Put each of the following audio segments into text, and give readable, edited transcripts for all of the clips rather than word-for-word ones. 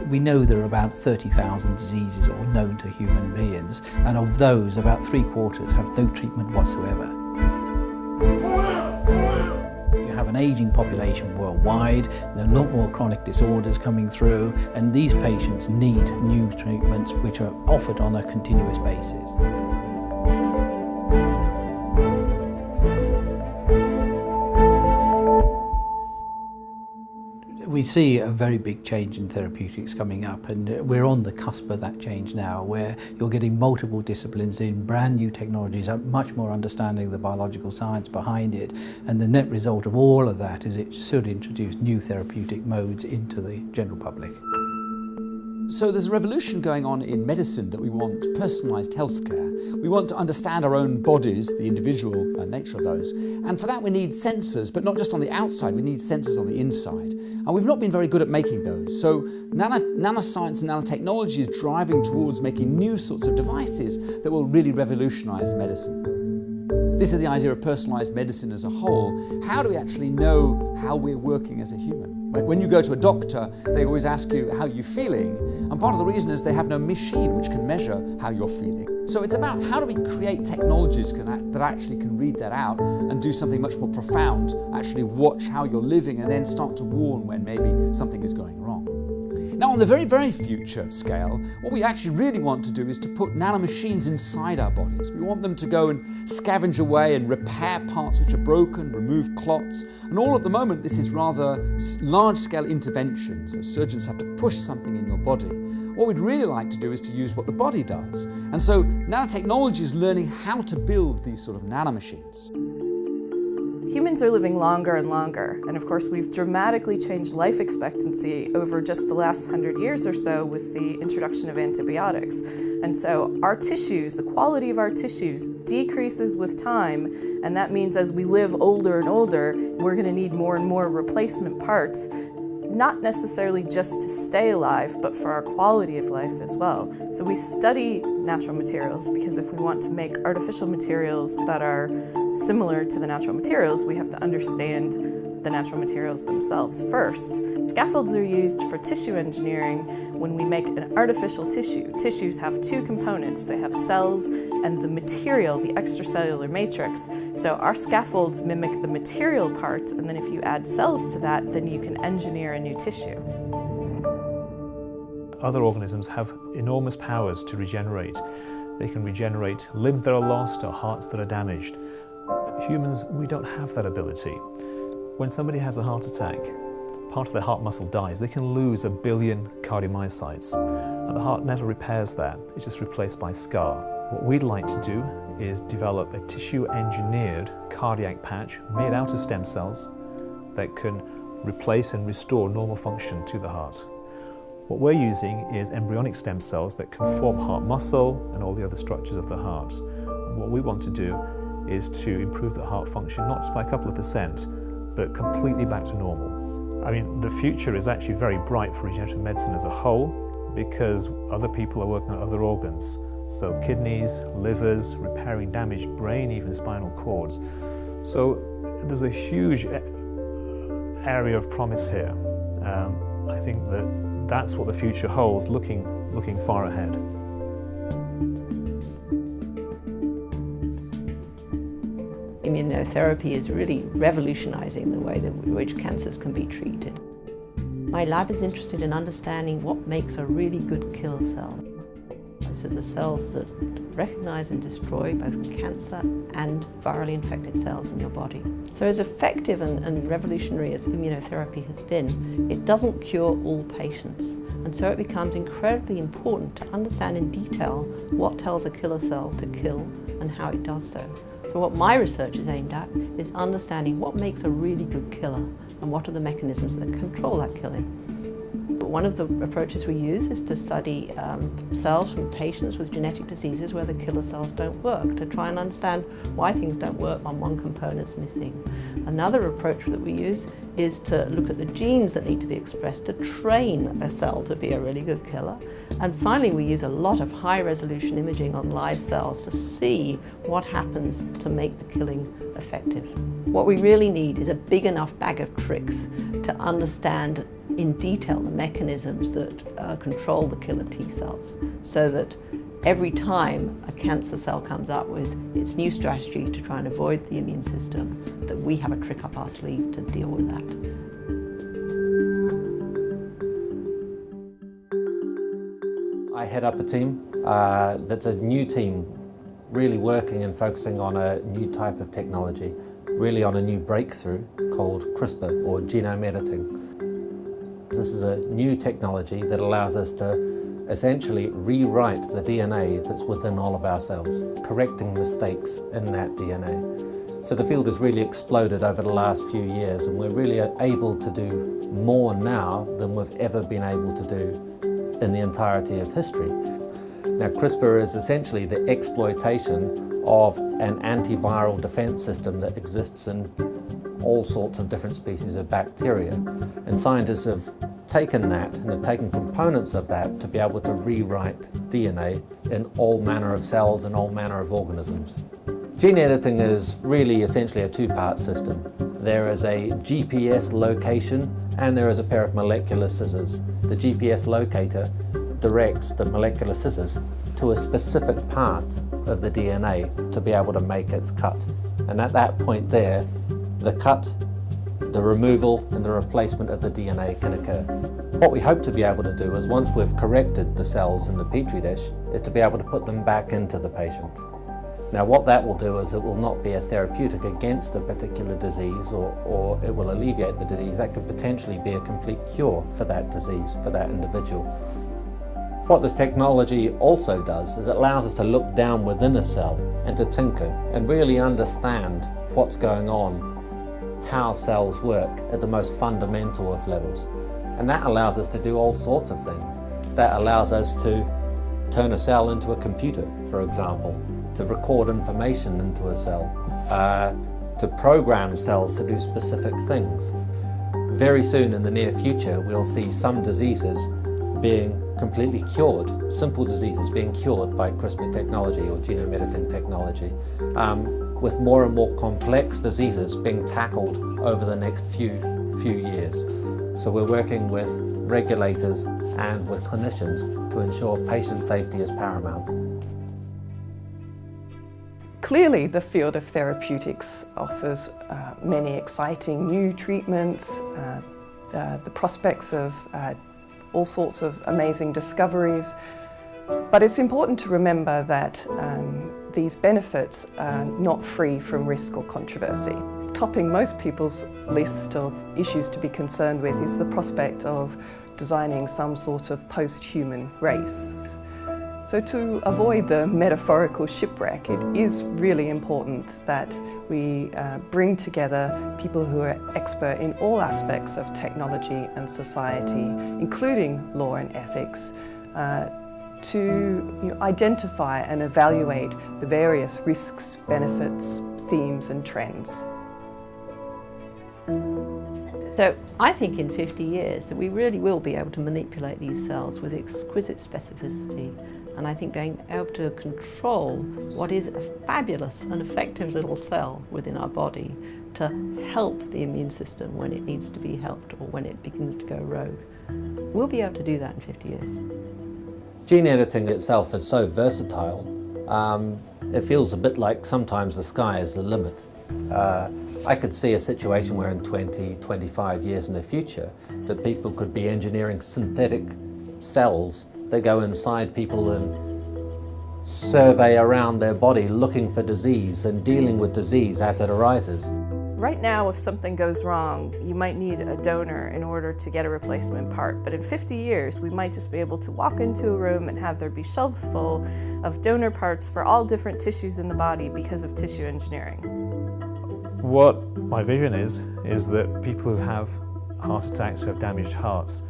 We know there are about 30,000 diseases all known to human beings, and of those, about 3/4 have no treatment whatsoever. You have an ageing population worldwide, there are a lot more chronic disorders coming through, and these patients need new treatments which are offered on a continuous basis. We see a very big change in therapeutics coming up, and we're on the cusp of that change now, where you're getting multiple disciplines in, brand new technologies, much more understanding of the biological science behind it, and the net result of all of that is it should introduce new therapeutic modes into the general public. So there's a revolution going on in medicine that we want personalised healthcare. We want to understand our own bodies, the individual nature of those. And for that we need sensors, but not just on the outside, we need sensors on the inside. And we've not been very good at making those. So nanoscience and nanotechnology is driving towards making new sorts of devices that will really revolutionise medicine. This is the idea of personalised medicine as a whole. How do we actually know how we're working as a human? When you go to a doctor, they always ask you how you're feeling, and part of the reason is they have no machine which can measure how you're feeling. So it's about how do we create technologies that actually can read that out and do something much more profound, actually watch how you're living and then start to warn when maybe something is going wrong. Now, on the very, very future scale, what we actually really want to do is to put nanomachines inside our bodies. We want them to go and scavenge away and repair parts which are broken, remove clots, and all at the moment this is rather large-scale interventions, so surgeons have to push something in your body. What we'd really like to do is to use what the body does. And so nanotechnology is learning how to build these sort of nanomachines. Humans are living longer and longer, and of course we've dramatically changed life expectancy over just the last 100 years or so with the introduction of antibiotics. And so our tissues, the quality of our tissues decreases with time, and that means as we live older and older, we're going to need more and more replacement parts, not necessarily just to stay alive, but for our quality of life as well. So we study natural materials because if we want to make artificial materials that are similar to the natural materials, we have to understand the natural materials themselves first. Scaffolds are used for tissue engineering when we make an artificial tissue. Tissues have two components. They have cells and the material, the extracellular matrix. So our scaffolds mimic the material part, and then if you add cells to that, then you can engineer a new tissue. Other organisms have enormous powers to regenerate. They can regenerate limbs that are lost or hearts that are damaged. Humans, we don't have that ability. When somebody has a heart attack, part of their heart muscle dies. They can lose 1 billion cardiomyocytes, and the heart never repairs that. It's just replaced by scar. What we'd like to do is develop a tissue-engineered cardiac patch made out of stem cells that can replace and restore normal function to the heart. What we're using is embryonic stem cells that can form heart muscle and all the other structures of the heart. And what we want to do is to improve the heart function, not just by a couple of percent, but completely back to normal. I mean, the future is actually very bright for regenerative medicine as a whole because other people are working on other organs. So kidneys, livers, repairing damaged brain, even spinal cords. So there's a huge area of promise here. I think that's what the future holds, looking far ahead. Immunotherapy is really revolutionizing the way in which cancers can be treated. My lab is interested in understanding what makes a really good killer cell. Those are the cells that recognize and destroy both cancer and virally infected cells in your body. So as effective and revolutionary as immunotherapy has been, it doesn't cure all patients. And so it becomes incredibly important to understand in detail what tells a killer cell to kill and how it does so. So what my research is aimed at is understanding what makes a really good killer and what are the mechanisms that control that killing. One of the approaches we use is to study cells from patients with genetic diseases where the killer cells don't work, to try and understand why things don't work when one component's missing. Another approach that we use is to look at the genes that need to be expressed to train a cell to be a really good killer. And finally, we use a lot of high-resolution imaging on live cells to see what happens to make the killing effective. What we really need is a big enough bag of tricks to understand in detail the mechanisms that control the killer T cells, so that every time a cancer cell comes up with its new strategy to try and avoid the immune system, that we have a trick up our sleeve to deal with that. I head up a team that's a new team, really working and focusing on a new type of technology, really on a new breakthrough called CRISPR, or genome editing. This is a new technology that allows us to essentially rewrite the DNA that's within all of our cells, correcting mistakes in that DNA. So the field has really exploded over the last few years, and we're really able to do more now than we've ever been able to do in the entirety of history. Now, CRISPR is essentially the exploitation of an antiviral defense system that exists in all sorts of different species of bacteria. And scientists have taken that and have taken components of that to be able to rewrite DNA in all manner of cells and all manner of organisms. Gene editing is really essentially a two-part system. There is a GPS location and there is a pair of molecular scissors. The GPS locator directs the molecular scissors to a specific part of the DNA to be able to make its cut. And at that point there, the cut, the removal and the replacement of the DNA can occur. What we hope to be able to do is, once we've corrected the cells in the petri dish, is to be able to put them back into the patient. Now what that will do is it will not be a therapeutic against a particular disease or it will alleviate the disease. That could potentially be a complete cure for that disease, for that individual. What this technology also does is it allows us to look down within a cell and to tinker and really understand what's going on, how cells work at the most fundamental of levels. And that allows us to do all sorts of things. That allows us to turn a cell into a computer, for example, to record information into a cell, to program cells to do specific things. Very soon in the near future, we'll see some diseases being completely cured, simple diseases being cured by CRISPR technology or genome editing technology, with more and more complex diseases being tackled over the next few years. So we're working with regulators and with clinicians to ensure patient safety is paramount. Clearly, the field of therapeutics offers many exciting new treatments, the prospects of all sorts of amazing discoveries. But it's important to remember that these benefits are not free from risk or controversy. Topping most people's list of issues to be concerned with is the prospect of designing some sort of post-human race. So to avoid the metaphorical shipwreck, it is really important that we bring together people who are expert in all aspects of technology and society, including law and ethics, to identify and evaluate the various risks, benefits, themes and trends. So I think in 50 years that we really will be able to manipulate these cells with exquisite specificity, and I think being able to control what is a fabulous and effective little cell within our body to help the immune system when it needs to be helped or when it begins to go rogue. We'll be able to do that in 50 years. Gene editing itself is so versatile, it feels a bit like sometimes the sky is the limit. I could see a situation where in 20, 25 years in the future that people could be engineering synthetic cells that go inside people and survey around their body looking for disease and dealing with disease as it arises. Right now, if something goes wrong, you might need a donor in order to get a replacement part. But in 50 years, we might just be able to walk into a room and have there be shelves full of donor parts for all different tissues in the body because of tissue engineering. What my vision is that people who have heart attacks, who have damaged hearts,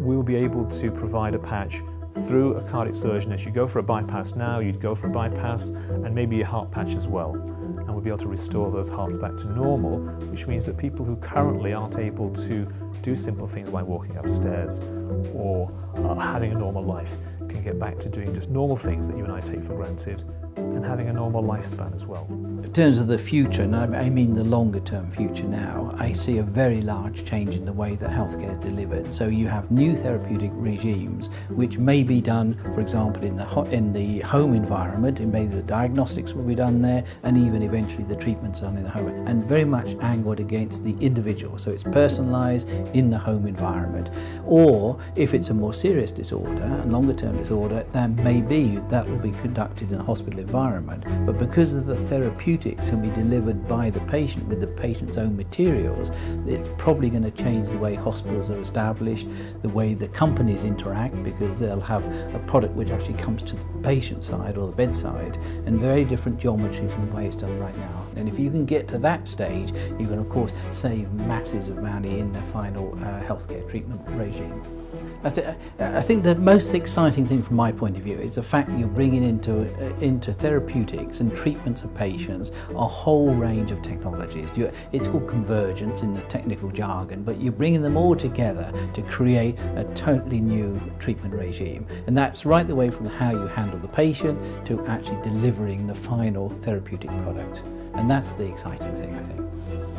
will be able to provide a patch through a cardiac surgeon. As you go for a bypass now, you'd go for a bypass and maybe a heart patch as well. And we'll be able to restore those hearts back to normal, which means that people who currently aren't able to do simple things like walking upstairs or having a normal life can get back to doing just normal things that you and I take for granted and having a normal lifespan as well. In terms of the future, and I mean the longer term future now, I see a very large change in the way that healthcare is delivered. So you have new therapeutic regimes which may be done, for example, in the home environment, and maybe the diagnostics will be done there, and even eventually the treatments done in the home, and very much angled against the individual. So it's personalised in the home environment. Or if it's a more serious disorder, a longer term disorder, then maybe that will be conducted in a hospital environment. But because of the therapeutics can be delivered by the patient with the patient's own materials, it's probably going to change the way hospitals are established, the way the companies interact, because they'll have a product which actually comes to the patient side or the bedside, and very different geometry from the way it's done right now. And if you can get to that stage, you can of course save masses of money in the final healthcare treatment regime. I think the most exciting thing from my point of view is the fact that you're bringing into therapeutics and treatments of patients a whole range of technologies. It's called convergence in the technical jargon, but you're bringing them all together to create a totally new treatment regime. And that's right the way from how you handle the patient to actually delivering the final therapeutic product. And that's the exciting thing, I think.